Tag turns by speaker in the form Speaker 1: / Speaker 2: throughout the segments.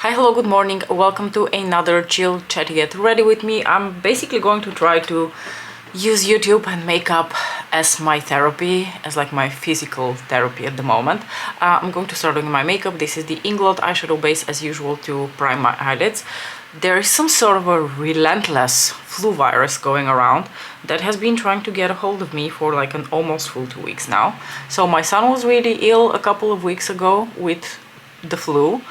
Speaker 1: Hi, hello, good morning. Welcome to another chill chatty get ready with me. I'm basically going to try to use YouTube and makeup as my therapy, as like my physical therapy at the moment. I'm going to start doing my makeup. This is the Inglot eyeshadow base as usual to prime my eyelids. There is some sort of a relentless flu virus going around that has been trying to get a hold of me for like an almost full 2 weeks now. So my son was really ill a couple of weeks ago with the flu.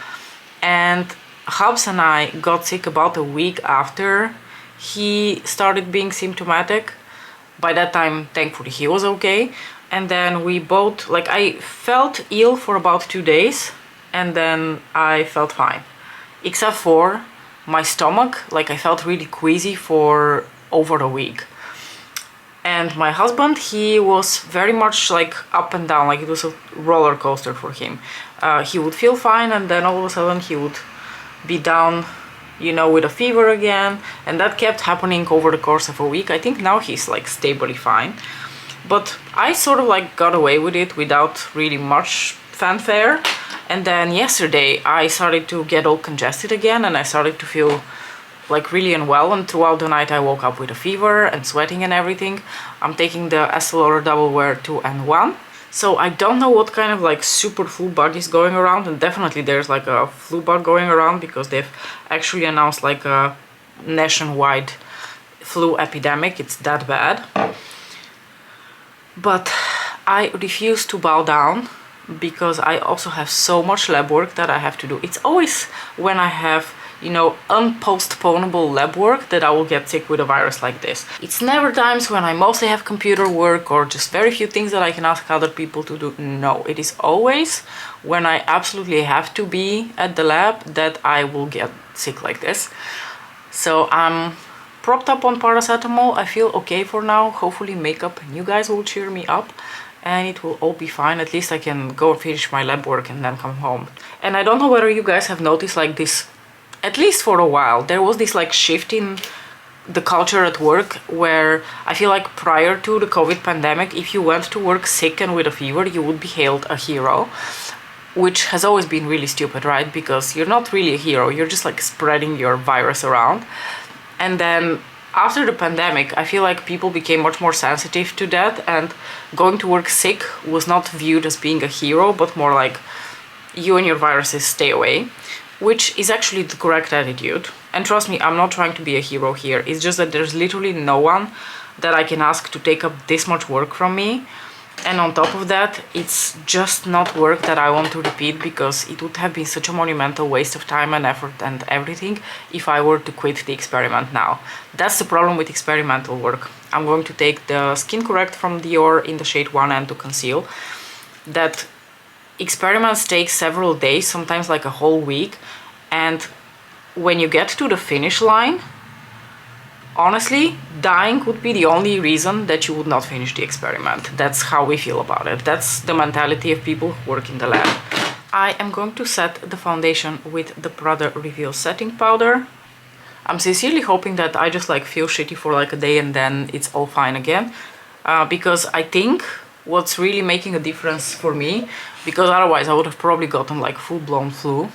Speaker 1: And Hubs and I got sick about a week after he started being symptomatic. By that time, thankfully, he was okay. And then we both, like, I felt ill for about 2 days and then I felt fine. Except for my stomach, like, I felt really queasy for over a week. And my husband, he was very much like up and down, like it was a roller coaster for him. He would feel fine and then all of a sudden he would be down, you know, with a fever again. And that kept happening over the course of a week. I think now he's like stably fine. But I sort of like got away with it without really much fanfare. And then yesterday I started to get all congested again and I started to feel like really unwell, and throughout the night I woke up with a fever and sweating and everything. I'm taking the Essilor Double Wear 2 and 1. So I don't know what kind of like super flu bug is going around, and definitely there's like a flu bug going around because they've actually announced like a nationwide flu epidemic. It's that bad. But I refuse to bow down because I also have so much lab work that I have to do. It's always when I have, you know, unpostponable lab work that I will get sick with a virus like this. It's never times when I mostly have computer work or just very few things that I can ask other people to do. No, it is always when I absolutely have to be at the lab that I will get sick like this. So I'm propped up on paracetamol. I feel okay for now. Hopefully makeup and you guys will cheer me up and it will all be fine. At least I can go and finish my lab work and then come home. And I don't know whether you guys have noticed like this. At least for a while, there was this like shift in the culture at work where I feel like prior to the COVID pandemic, if you went to work sick and with a fever, you would be hailed a hero, which has always been really stupid, right? Because you're not really a hero, you're just like spreading your virus around. And then after the pandemic, I feel like people became much more sensitive to that, and going to work sick was not viewed as being a hero, but more like you and your viruses stay away. Which is actually the correct attitude. And trust me, I'm not trying to be a hero here. It's just that there's literally no one that I can ask to take up this much work from me. And on top of that, it's just not work that I want to repeat because it would have been such a monumental waste of time and effort and everything if I were to quit the experiment now. That's the problem with experimental work. I'm going to take the Skin Correct from Dior in the shade 1 and to conceal. That experiments take several days, sometimes like a whole week, and when you get to the finish line, honestly, dying would be the only reason that you would not finish the experiment. That's how we feel about it. That's the mentality of people who work in the lab. I am going to set the foundation with the Prada Reveal setting powder. I'm sincerely hoping that I just like feel shitty for like a day and then it's all fine again, because I think what's really making a difference for me, because otherwise I would have probably gotten like full-blown flu.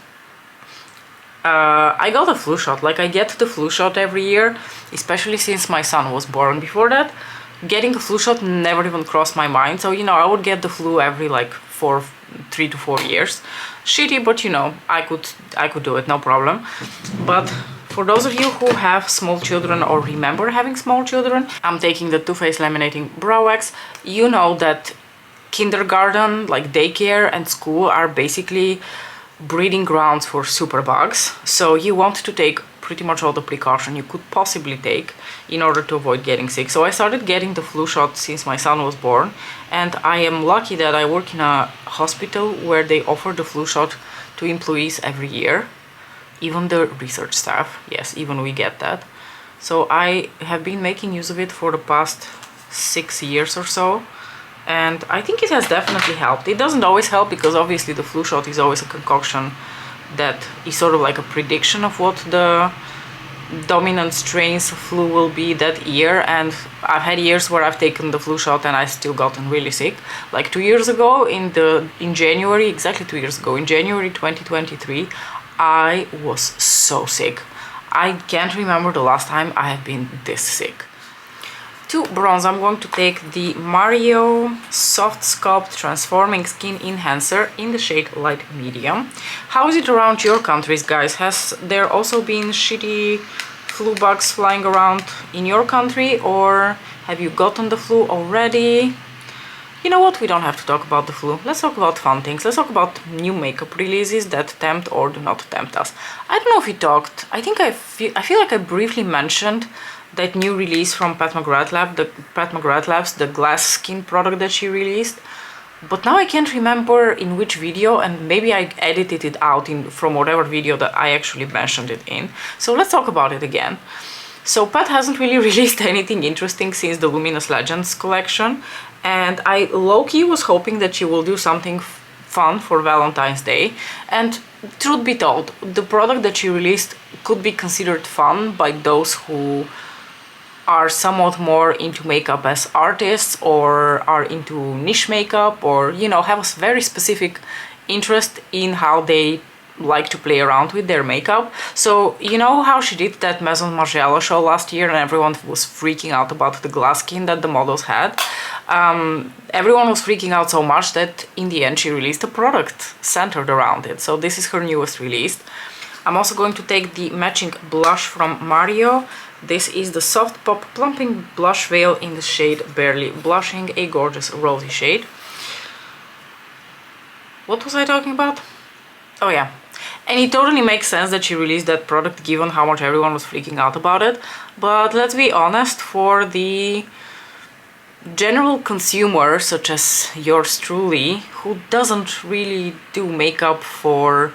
Speaker 1: I got a flu shot, like I get the flu shot every year, especially since my son was born. Before that, getting a flu shot never even crossed my mind. So, you know, I would get the flu every like 3 to 4 years. Shitty, but you know, I could do it, no problem. But for those of you who have small children or remember having small children, I'm taking the Too Faced Laminating Brow Wax. You know that kindergarten, like daycare and school, are basically breeding grounds for superbugs. So you want to take pretty much all the precaution you could possibly take in order to avoid getting sick. So I started getting the flu shot since my son was born, and I am lucky that I work in a hospital where they offer the flu shot to employees every year. Even the research staff, yes, even we get that. So I have been making use of it for the past 6 years or so, and I think it has definitely helped. It doesn't always help because obviously the flu shot is always a concoction that is sort of like a prediction of what the dominant strains of flu will be that year, and I've had years where I've taken the flu shot and I still gotten really sick. Like 2 years ago in January, exactly 2 years ago, in January 2023, I was so sick. I can't remember the last time I have been this sick. To bronze, I'm going to take the Mario Soft Sculpt Transforming Skin Enhancer in the shade Light Medium. How is it around your countries, guys? Has there also been shitty flu bugs flying around in your country, or have you gotten the flu already? You know what, we don't have to talk about the flu. Let's talk about fun things. Let's talk about new makeup releases that tempt or do not tempt us. I don't know if we talked, I feel like I briefly mentioned that new release from Pat McGrath Labs, the glass skin product that she released. But now I can't remember in which video, and maybe I edited it out from whatever video that I actually mentioned it in. So let's talk about it again. So Pat hasn't really released anything interesting since the Luminous Legends collection, and I low-key was hoping that she will do something fun for Valentine's Day. And truth be told, the product that she released could be considered fun by those who are somewhat more into makeup as artists, or are into niche makeup, or, you know, have a very specific interest in how they like to play around with their makeup. So, you know how she did that Maison Margiela show last year and everyone was freaking out about the glass skin that the models had? Everyone was freaking out so much that in the end she released a product centered around it. So this is her newest release. I'm also going to take the matching blush from Mario. This is the Soft Pop Plumping Blush Veil in the shade Barely Blushing, a gorgeous rosy shade. What was I talking about? Oh yeah. And it totally makes sense that she released that product given how much everyone was freaking out about it. But let's be honest, for the general consumer, such as yours truly, who doesn't really do makeup for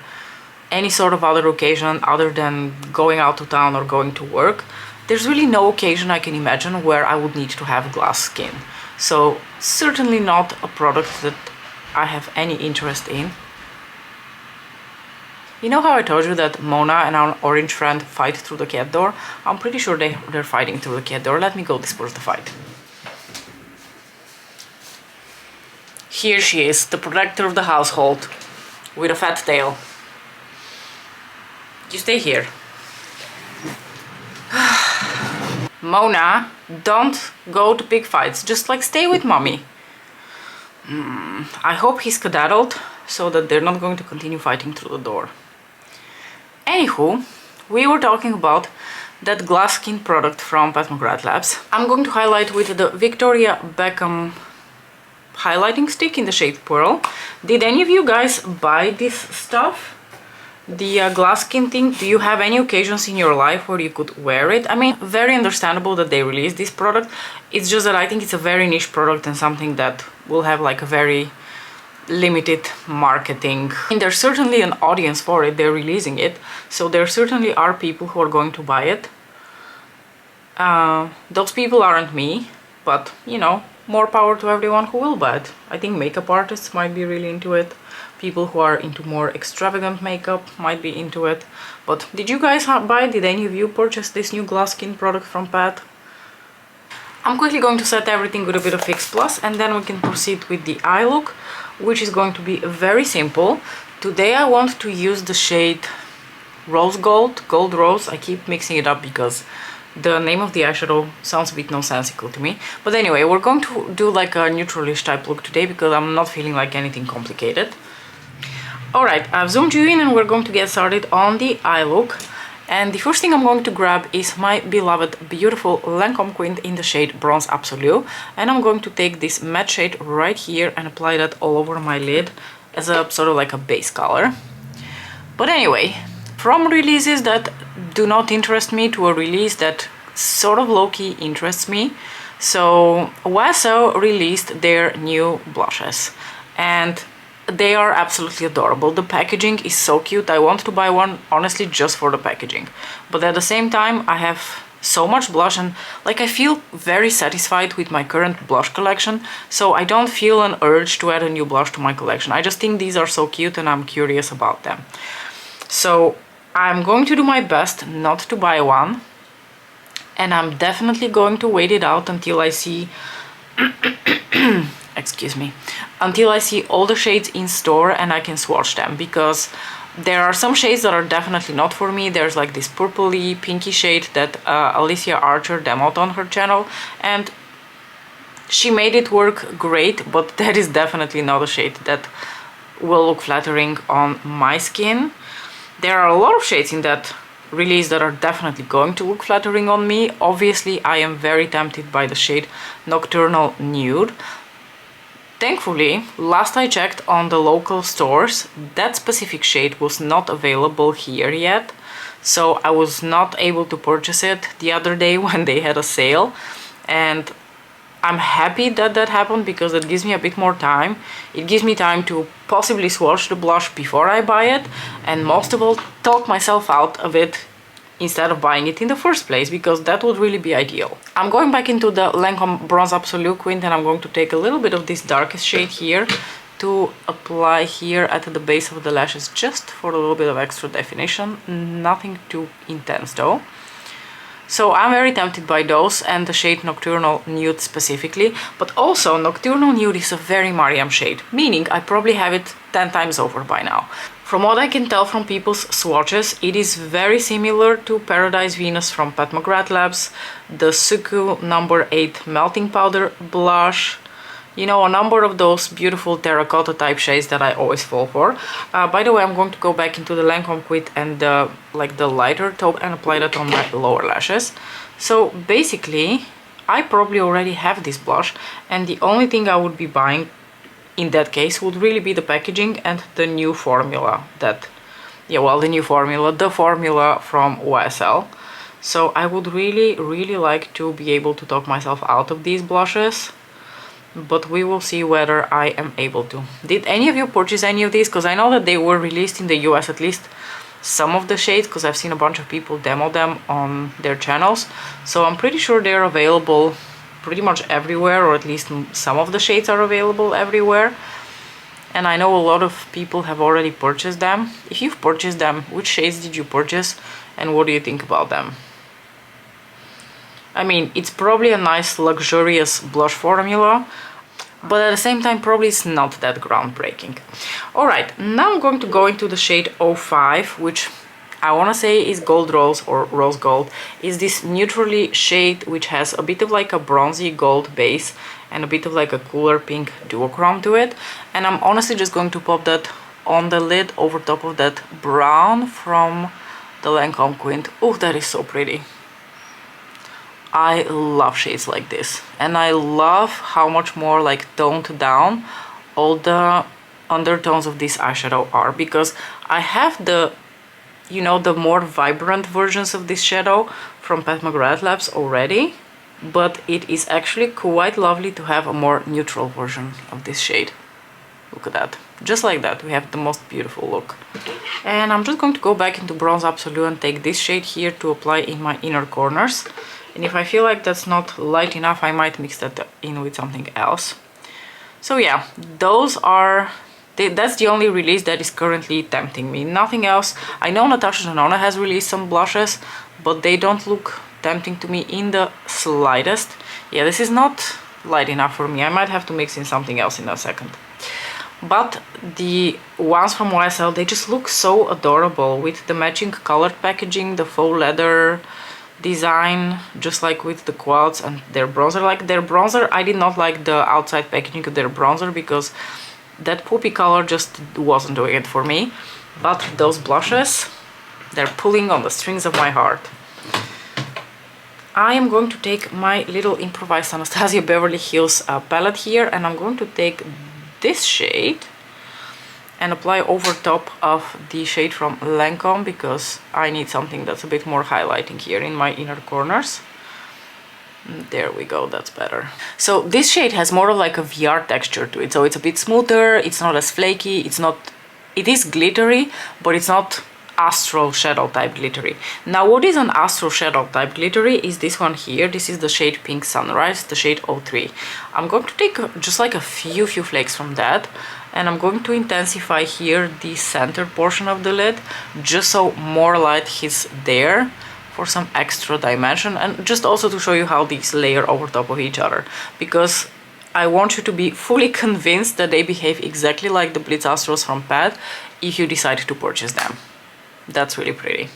Speaker 1: any sort of other occasion other than going out to town or going to work, there's really no occasion I can imagine where I would need to have glass skin. So certainly not a product that I have any interest in. You know how I told you that Mona and our orange friend fight through the cat door? I'm pretty sure they're fighting through the cat door. Let me go disperse the fight. Here she is, the protector of the household, with a fat tail. You stay here. Mona, don't go to big fights. Just like stay with mommy. I hope he's skedaddled so that they're not going to continue fighting through the door. Anywho, we were talking about that glass skin product from Pat McGrath Labs. I'm going to highlight with the Victoria Beckham highlighting stick in the shade Pearl. Did any of you guys buy this stuff? The glass skin thing? Do you have any occasions in your life where you could wear it? I mean, very understandable that they released this product. It's just that I think it's a very niche product and something that will have like a very limited marketing. And there's certainly an audience for it, they're releasing it, so there certainly are people who are going to buy it. Those people aren't me, but you know, more power to everyone who will buy it. I think makeup artists might be really into it. People who are into more extravagant makeup might be into it. But did you guys buy it? Did any of you purchase this new glass skin product from Pat? I'm quickly going to set everything with a bit of Fix Plus, and then we can proceed with the eye look, which is going to be very simple. Today I want to use the shade Rose Gold, Gold Rose. I keep mixing it up because the name of the eyeshadow sounds a bit nonsensical to me. But anyway, we're going to do like a neutralish type look today because I'm not feeling like anything complicated. Alright, I've zoomed you in and we're going to get started on the eye look. And the first thing I'm going to grab is my beloved, beautiful Lancome Quint in the shade Bronze Absolute. And I'm going to take this matte shade right here and apply that all over my lid as a sort of like a base color. But anyway, from releases that do not interest me to a release that sort of low-key interests me. So YSL released their new blushes and they are absolutely adorable. The packaging is so cute. I want to buy one honestly just for the packaging, but at the same time I have so much blush and like I feel very satisfied with my current blush collection, so I don't feel an urge to add a new blush to my collection. I just think these are so cute and I'm curious about them. So I'm going to do my best not to buy one, and I'm definitely going to wait it out until I see excuse me, until I see all the shades in store and I can swatch them, because There are some shades that are definitely not for me. There's like this purpley pinky shade that Alicia Archer demoed on her channel, and she made it work great, but that is definitely not a shade that will look flattering on my skin. There are a lot of shades in that release that are definitely going to look flattering on me. Obviously, I am very tempted by the shade Nocturnal Nude. Thankfully, last I checked on the local stores, that specific shade was not available here yet, so I was not able to purchase it the other day when they had a sale, and I'm happy that that happened because it gives me a bit more time. It gives me time to possibly swatch the blush before I buy it, and most of all, talk myself out of it instead of buying it in the first place, because that would really be ideal. I'm going back into the Lancome Bronze Absolute Quint, and I'm going to take a little bit of this darkest shade here to apply here at the base of the lashes, just for a little bit of extra definition. Nothing too intense though. So I'm very tempted by those and the shade Nocturnal Nude specifically, but also Nocturnal Nude is a very Mariam shade, meaning I probably have it 10 times over by now. From what I can tell from people's swatches, it is very similar to Paradise Venus from Pat McGrath Labs, the Suku No. 8 Melting Powder Blush, you know, a number of those beautiful terracotta type shades that I always fall for. By the way, I'm going to go back into the Lancome Quint and like the lighter taupe and apply that on my lower lashes. So basically, I probably already have this blush, and the only thing I would be buying in that case would really be the packaging and the new formula that, yeah, well, the formula from YSL. So I would really like to be able to talk myself out of these blushes, but we will see whether I am able to. Did any of you purchase any of these? Because I know that they were released in the US, at least some of the shades, because I've seen a bunch of people demo them on their channels. So I'm pretty sure they're available pretty much everywhere, or at least some of the shades are available everywhere. And I know a lot of people have already purchased them. If you've purchased them, which shades did you purchase and what do you think about them? I mean, it's probably a nice luxurious blush formula, but at the same time probably it's not that groundbreaking. Alright, now I'm going to go into the shade 05, which I want to say is Gold Rose or Rose Gold. Is this neutrally shade which has a bit of like a bronzy gold base and a bit of like a cooler pink duochrome to it. And I'm honestly just going to pop that on the lid over top of that brown from the Lancome Quint. Oh, that is so pretty. I love shades like this, and I love how much more like toned down all the undertones of this eyeshadow are, because I have the, you know, the more vibrant versions of this shadow from Pat McGrath Labs already, but it is actually quite lovely to have a more neutral version of this shade. Look at that. Just like that, we have the most beautiful look. And I'm just going to go back into Bronze Absolute and take this shade here to apply in my inner corners. And if I feel like that's not light enough, I might mix that in with something else. So yeah, those are... that's the only release that is currently tempting me. Nothing else. I know Natasha Denona has released some blushes, but they don't look tempting to me in the slightest. Yeah, this is not light enough for me. I might have to mix in something else in a second. But the ones from YSL, they just look so adorable with the matching colored packaging, the faux leather design, just like with the quads and their bronzer. Like their bronzer, I did not like the outside packaging of their bronzer because that poopy color just wasn't doing it for me. But those blushes, they're pulling on the strings of my heart. I am going to take my little improvised Anastasia Beverly Hills palette here, and I'm going to take this shade and apply over top of the shade from Lancome, because I need something that's a bit more highlighting here in my inner corners. There we go, that's better. So this shade has more of like a VR texture to it, so it's a bit smoother, it's not as flaky, it is glittery, but it's not astral shadow type glittery. Now what is an astral shadow type glittery is this one here. This is the shade Pink Sunrise, the shade 03. I'm going to take just like a few flakes from that, and I'm going to intensify here the center portion of the lid, just so more light hits there for some extra dimension, and just also to show you how these layer over top of each other, because I want you to be fully convinced that they behave exactly like the Blitz Astros from Pat, if you decide to purchase them. That's really pretty.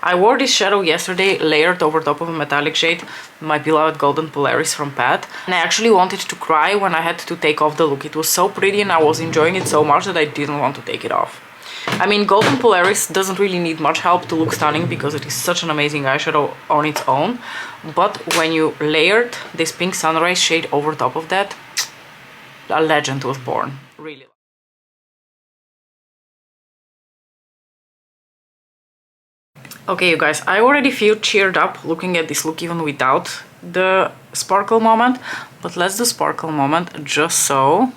Speaker 1: I wore this shadow yesterday layered over top of a metallic shade, my beloved Golden Polaris from Pat, and I actually wanted to cry when I had to take off the look. It was so pretty and I was enjoying it so much that I didn't want to take it off. I mean, Golden Polaris doesn't really need much help to look stunning because it is such an amazing eyeshadow on its own, but when you layered this pink sunrise shade over top of that, a legend was born, really. Okay, you guys, I already feel cheered up looking at this look even without the sparkle moment, but let's do sparkle moment just so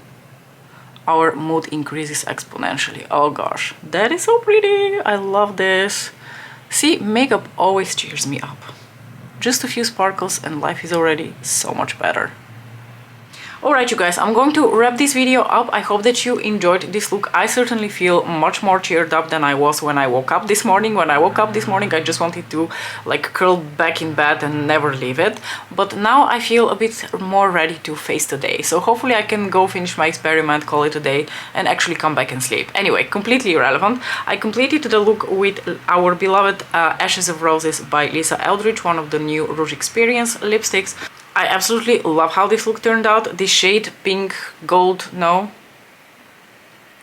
Speaker 1: our mood increases exponentially. Oh gosh, that is so pretty. I love this. See, makeup always cheers me up. Just a few sparkles and life is already so much better. Alright you guys, I'm going to wrap this video up. I hope that you enjoyed this look. I certainly feel much more cheered up than I was when I woke up this morning. When I woke up this morning, I just wanted to like curl back in bed and never leave it. But now I feel a bit more ready to face the day. So hopefully I can go finish my experiment, call it a day, and actually come back and sleep. Anyway, completely irrelevant. I completed the look with our beloved Ashes of Roses by Lisa Eldridge, one of the new Rouge Experience lipsticks. I absolutely love how this look turned out. This shade pink gold, no,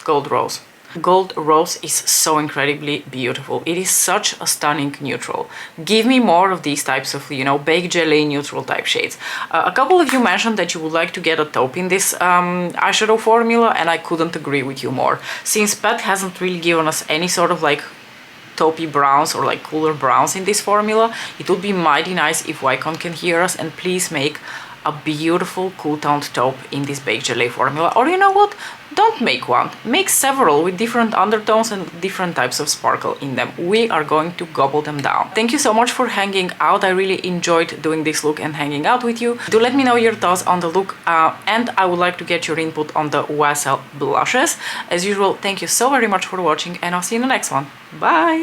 Speaker 1: gold rose. Gold rose is so incredibly beautiful. It is such a stunning neutral. Give me more of these types of, you know, baked jelly neutral type shades. A couple of you mentioned that you would like to get a taupe in this eyeshadow formula, and I couldn't agree with you more. Since Pat hasn't really given us any sort of like taupey browns or like cooler browns in this formula, it would be mighty nice if Wycon can hear us and please make a beautiful cool toned taupe in this baked gelée formula. Or you know what, don't make one, make several with different undertones and different types of sparkle in them. We are going to gobble them down. Thank you so much for hanging out. I really enjoyed doing this look and hanging out with you. Do let me know your thoughts on the look, and I would like to get your input on the YSL blushes. As usual, thank you so very much for watching, and I'll see you in the next one. Bye!